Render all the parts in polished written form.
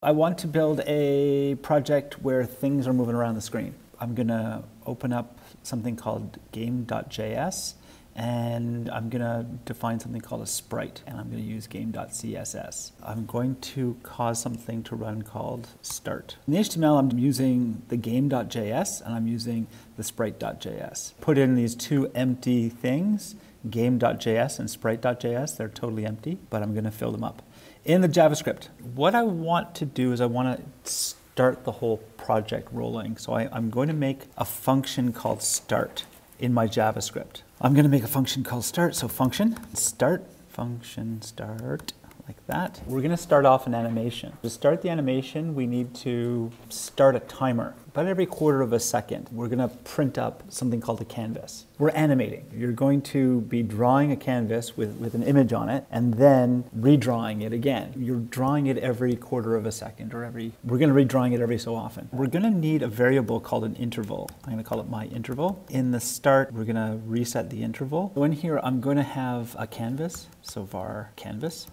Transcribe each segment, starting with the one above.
I want to build a project where things are moving around the screen. I'm going to open up something called game.js, and I'm going to define something called a sprite, and I'm going to use game.css. I'm going to cause something to run called start. In the HTML, I'm using the game.js, and I'm using the sprite.js. Put in these two empty things, game.js and sprite.js. They're totally empty, but I'm going to fill them up. In the JavaScript, what I want to do is I want to start the whole project rolling. So I'm going to make a function called start in my JavaScript. I'm going to make a function called start. So function start, function start, like that. We're going to start off an animation. To start the animation, we need to start a timer. About every quarter of a second, we're going to print up something called a canvas. We're animating. You're going to be drawing a canvas with an image on it and then redrawing it again. You're drawing it every quarter of a second or we're going to be redrawing it every so often. We're going to need a variable called an interval. I'm going to call it my interval. In the start, we're going to reset the interval. So in here, I'm going to have a canvas. So var canvas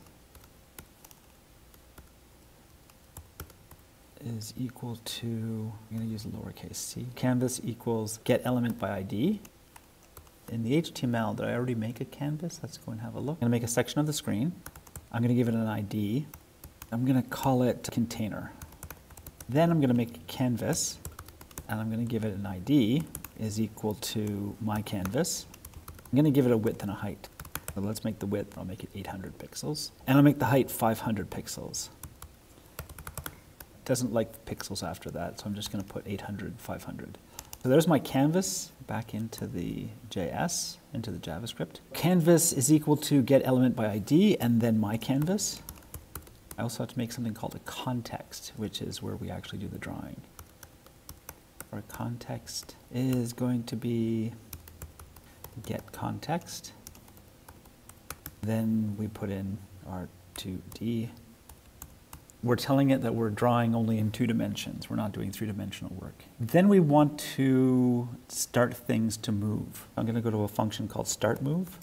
is equal to, I'm going to use lowercase c. Canvas equals get element by ID. In the HTML, did I already make a canvas? Let's go and have a look. I'm going to make a section of the screen. I'm going to give it an ID. I'm going to call it container. Then I'm going to make a canvas, and I'm going to give it an ID is equal to my canvas. I'm going to give it a width and a height. So let's make the width, I'll make it 800 pixels. And I'll make the height 500 pixels. Doesn't like pixels after that, so I'm just going to put 800, 500. So there's my canvas back into the JS, into the JavaScript. Canvas is equal to get element by ID and then my canvas. I also have to make something called a context, which is where we actually do the drawing. Our context is going to be get context. Then we put in our 2D. We're telling it that we're drawing only in 2 dimensions. We're not doing 3-dimensional work. Then we want to start things to move. I'm going to go to a function called start move.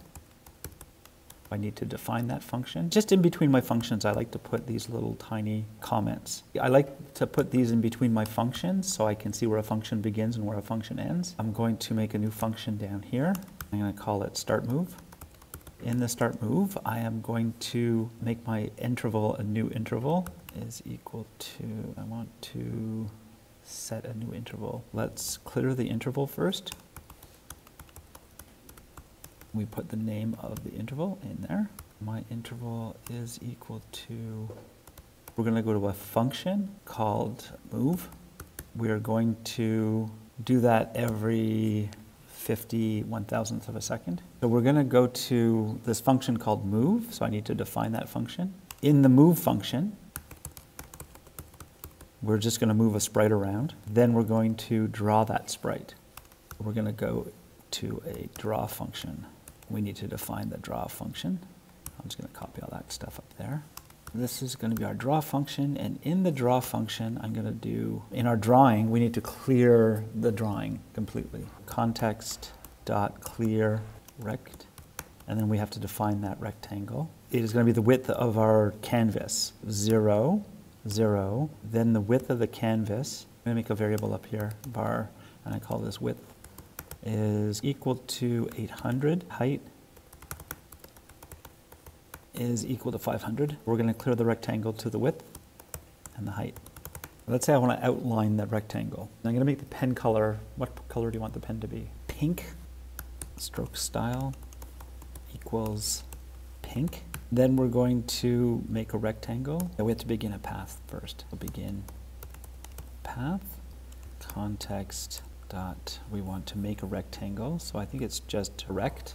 I need to define that function. Just in between my functions, I like to put these little tiny comments. I like to put these in between my functions so I can see where a function begins and where a function ends. I'm going to make a new function down here. I'm going to call it start move. In the start move, I am going to make my interval a new interval is equal to, I want to set a new interval. Let's clear the interval first. We put the name of the interval in there. My interval is equal to, we're going to go to a function called move. We are going to do that every 50/1000th of a second. So we're going to go to this function called move, so I need to define that function. In the move function, we're just going to move a sprite around. Then we're going to draw that sprite. We're going to go to a draw function. We need to define the draw function. I'm just going to copy all that stuff up there. This is going to be our draw function, and in the draw function, I'm going to do, in our drawing, we need to clear the drawing completely. Context.clear rect, and then we have to define that rectangle. It is going to be the width of our canvas, 0, 0, then the width of the canvas. I'm going to make a variable up here, var, and I call this width, is equal to 800, height is equal to 500. We're going to clear the rectangle to the width and the height. Let's say I want to outline that rectangle. I'm going to make the pen color, what color do you want the pen to be? Pink. Stroke style equals pink. Then we're going to make a rectangle. We have to begin a path first. We'll begin path, context dot, we want to make a rectangle. So I think it's just rect.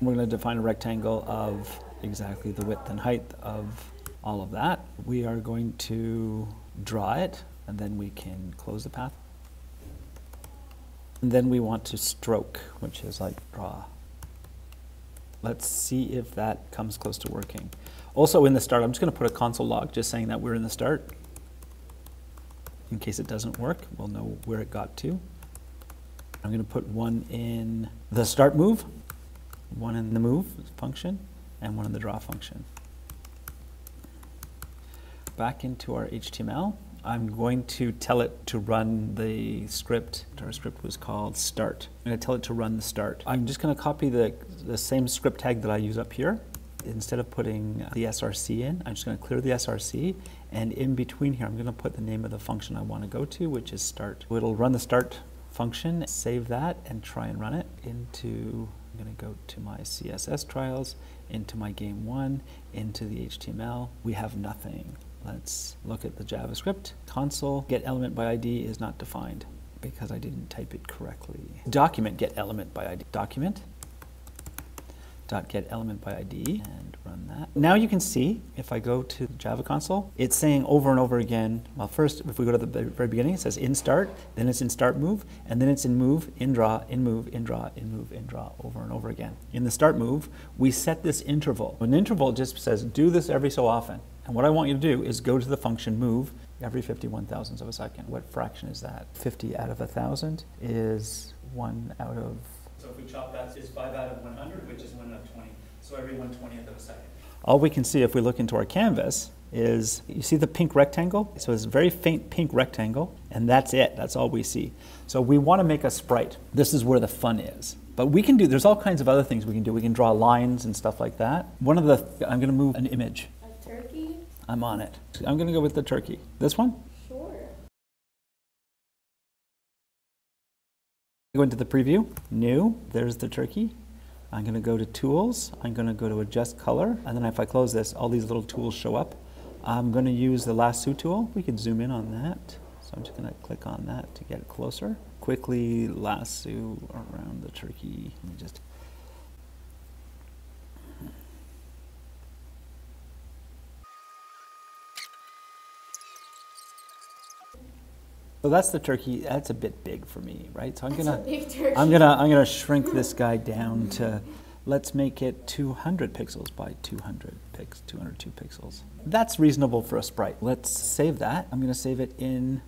We're going to define a rectangle of exactly the width and height of all of that. We are going to draw it, and then we can close the path. And then we want to stroke, which is like draw. Let's see if that comes close to working. Also in the start, I'm just going to put a console log just saying that we're in the start. In case it doesn't work, we'll know where it got to. I'm going to put one in the start move, one in the move function, and one in the draw function. Back into our HTML. I'm going to tell it to run the script. Our script was called start. I'm going to tell it to run the start. I'm just going to copy the same script tag that I use up here. Instead of putting the src in, I'm just going to clear the src, and in between here I'm going to put the name of the function I want to go to, which is start. It'll run the start function, save that, and try and run it into, I'm going to go to my CSS trials, into my game 1, into the HTML. We have nothing. Let's look at the JavaScript. Console get element by ID is not defined because I didn't type it correctly. Document get element by ID. Document dot get element by ID, and run that. Now you can see, if I go to the Java console, it's saying over and over again, well, first, if we go to the very beginning, it says in start, then it's in start move, and then it's in move, in draw, in move, in draw, in move, in draw, over and over again. In the start move, we set this interval. An interval just says do this every so often. And what I want you to do is go to the function move every 51 thousandths of a second. What fraction is that? 50 out of 1,000 is 1 out of... So if we chop that, it's 5 out of 100, which is 1 out of 20. So every 1/20th of a second. All we can see if we look into our canvas is, you see the pink rectangle? So it's a very faint pink rectangle, and that's it. That's all we see. So we want to make a sprite. This is where the fun is. But we can do, there's all kinds of other things we can do. We can draw lines and stuff like that. One of the, I'm going to move an image. A turkey? I'm on it. I'm going to go with the turkey. This one? Sure. Go into the preview, new, there's the turkey. I'm going to go to tools, I'm going to go to adjust color, and then if I close this, all these little tools show up. I'm going to use the lasso tool. We can zoom in on that. So I'm just going to click on that to get it closer. Quickly lasso around the turkey. Let me just... So that's the turkey. That's a bit big for me, right? So I'm gonna shrink this guy down to, let's make it 200 pixels by 202 pixels. That's reasonable for a sprite. Let's save that. I'm gonna save it in